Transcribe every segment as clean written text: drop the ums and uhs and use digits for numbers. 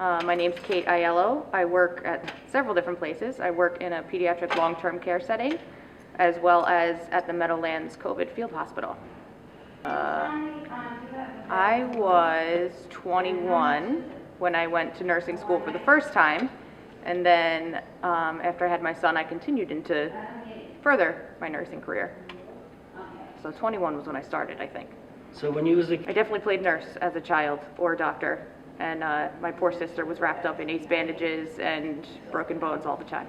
My name's Kate Aiello. I work at several different places. I work in a pediatric long-term care setting, as well as at the Meadowlands COVID Field Hospital. I was 21 when I went to nursing school for the first time, and then after I had my son, I continued into further my nursing career. So 21 was when I started, I think. So when you was a... I definitely played nurse as a child or a doctor, and my poor sister was wrapped up in ace bandages and broken bones all the time.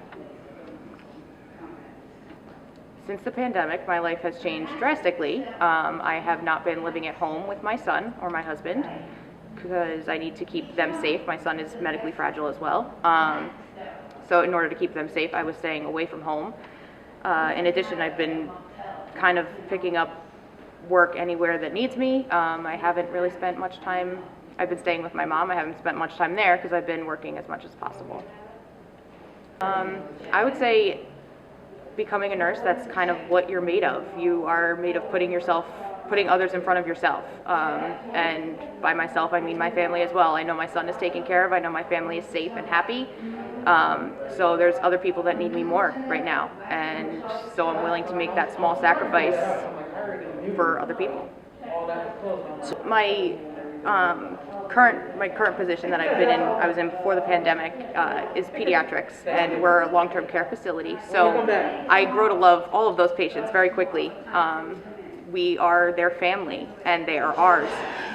Since the pandemic, my life has changed drastically. I have not been living at home with my son or my husband because I need to keep them safe. My son is medically fragile as well. So in order to keep them safe, I was staying away from home. In addition, I've been kind of picking up work anywhere that needs me. I haven't really spent much time. I've been staying with my mom. I haven't spent much time there because I've been working as much as possible. I would say becoming a nurse, that's kind of what you're made of. You are made of putting others in front of yourself. And by myself, I mean my family as well. I know my son is taken care of. I know my family is safe and happy. So there's other people that need me more right now. And so I'm willing to make that small sacrifice for other people. My current position that I was in before the pandemic, is pediatrics, and we're a long-term care facility. So I grew to love all of those patients very quickly. We are their family, and they are ours.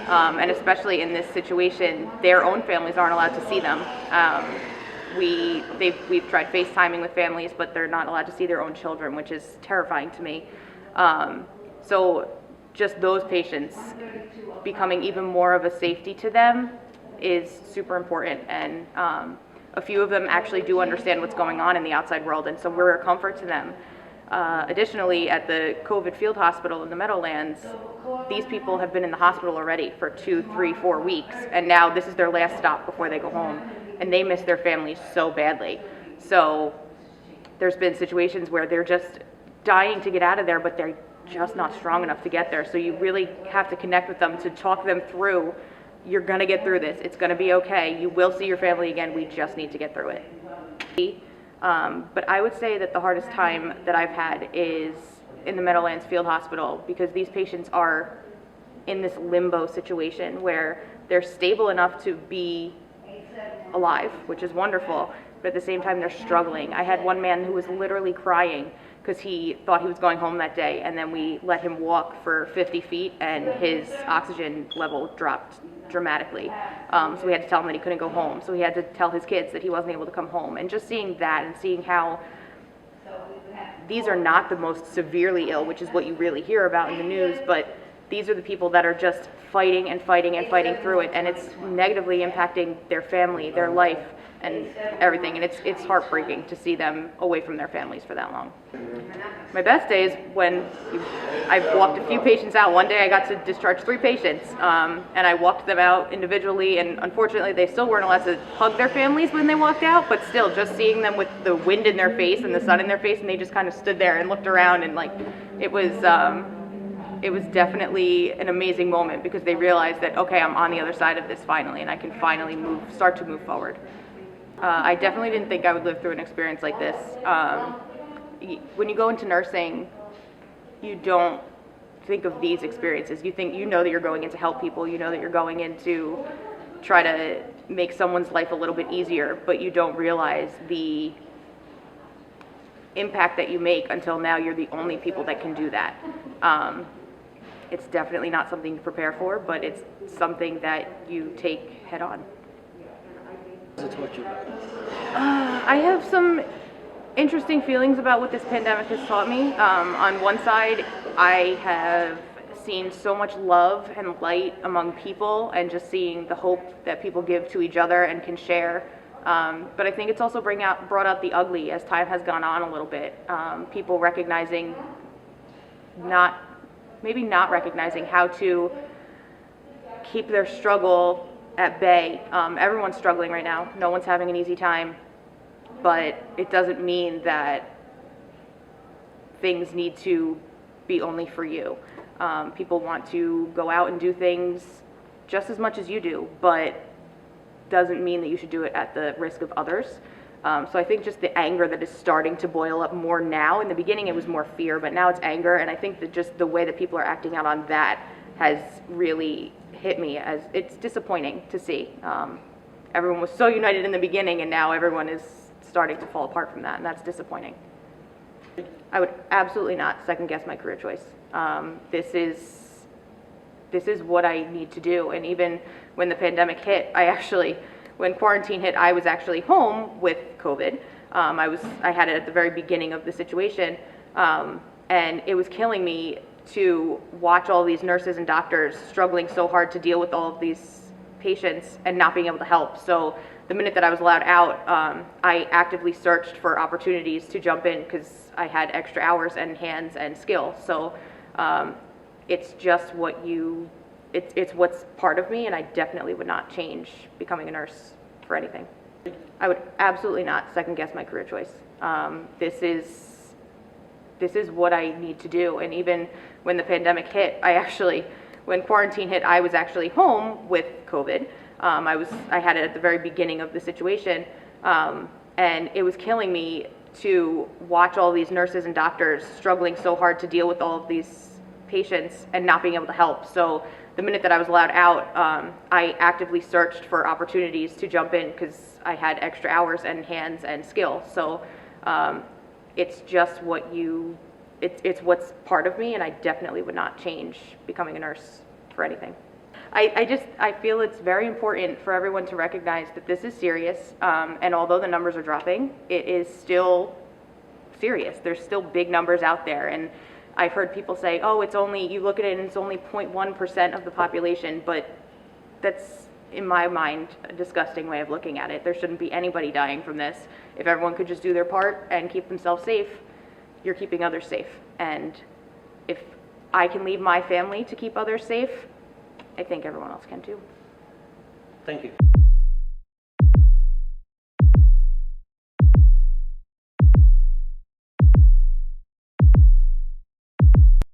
And especially in this situation, their own families aren't allowed to see them. We've tried FaceTiming with families, but they're not allowed to see their own children, which is terrifying to me. So just those patients becoming even more of a safety to them is super important, and a few of them actually do understand what's going on in the outside world, and so we're a comfort to them. Additionally, at the COVID Field Hospital in the Meadowlands, these people have been in the hospital already for 2, 3, 4 weeks, and now this is their last stop before they go home, and they miss their families so badly. So there's been situations where they're just dying to get out of there, but they're just not strong enough to get there. So you really have to connect with them to talk them through, you're gonna get through this, it's gonna be okay, you will see your family again, we just need to get through it. But I would say that the hardest time that I've had is in the Meadowlands Field Hospital, because these patients are in this limbo situation where they're stable enough to be alive, which is wonderful, but at the same time they're struggling. I had one man who was literally crying because he thought he was going home that day, and then we let him walk for 50 feet and his oxygen level dropped dramatically. So we had to tell him that he couldn't go home. So he had to tell his kids that he wasn't able to come home. And just seeing that and seeing how these are not the most severely ill, which is what you really hear about in the news, but these are the people that are just fighting and fighting and fighting through it, and it's negatively impacting their family, their life, and everything, and it's heartbreaking to see them away from their families for that long. My best days when I've walked a few patients out. One day I got to discharge 3 patients, and I walked them out individually, and unfortunately they still weren't allowed to hug their families when they walked out, but still just seeing them with the wind in their face and the sun in their face, and they just kind of stood there and looked around, and like it was definitely an amazing moment, because they realized that, okay, I'm on the other side of this finally, and I can finally start to move forward. I definitely didn't think I would live through an experience like this. When you go into nursing, you don't think of these experiences. You know that you're going in to help people, you know that you're going in to try to make someone's life a little bit easier, but you don't realize the impact that you make until now you're the only people that can do that. It's definitely not something to prepare for, but it's something that you take head on. I have some interesting feelings about what this pandemic has taught me. On one side, I have seen so much love and light among people, and just seeing the hope that people give to each other and can share. But I think it's also brought out the ugly as time has gone on a little bit. People recognizing maybe not recognizing how to keep their struggle at bay. Everyone's struggling right now. No one's having an easy time, but it doesn't mean that things need to be only for you. People want to go out and do things just as much as you do, but doesn't mean that you should do it at the risk of others. So I think just the anger that is starting to boil up more now. In the beginning, it was more fear, but now it's anger. And I think that just the way that people are acting out on that has really hit me, as it's disappointing to see. Everyone was so united in the beginning, and now everyone is starting to fall apart from that, and that's disappointing. I would absolutely not second guess my career choice. This is what I need to do. And even when the pandemic hit, when quarantine hit, I was actually home with COVID. I had it at the very beginning of the situation, and it was killing me to watch all these nurses and doctors struggling so hard to deal with all of these patients and not being able to help. So the minute that I was allowed out, I actively searched for opportunities to jump in because I had extra hours and hands and skill. So it's just it's what's part of me, and I definitely would not change becoming a nurse for anything. I would absolutely not second guess my career choice. This is what I need to do. And even when the pandemic hit, when quarantine hit, I was actually home with COVID. I had it at the very beginning of the situation, and it was killing me to watch all these nurses and doctors struggling so hard to deal with all of these patients and not being able to help. So the minute that I was allowed out, I actively searched for opportunities to jump in because I had extra hours and hands and skill. So it's just it's what's part of me, and I definitely would not change becoming a nurse for anything. I feel it's very important for everyone to recognize that this is serious, and although the numbers are dropping, it is still serious. There's still big numbers out there, and I've heard people say, oh, you look at it and it's only 0.1% of the population, but that's, in my mind, a disgusting way of looking at it. There shouldn't be anybody dying from this. If everyone could just do their part and keep themselves safe, you're keeping others safe. And if I can leave my family to keep others safe, I think everyone else can too. Thank you.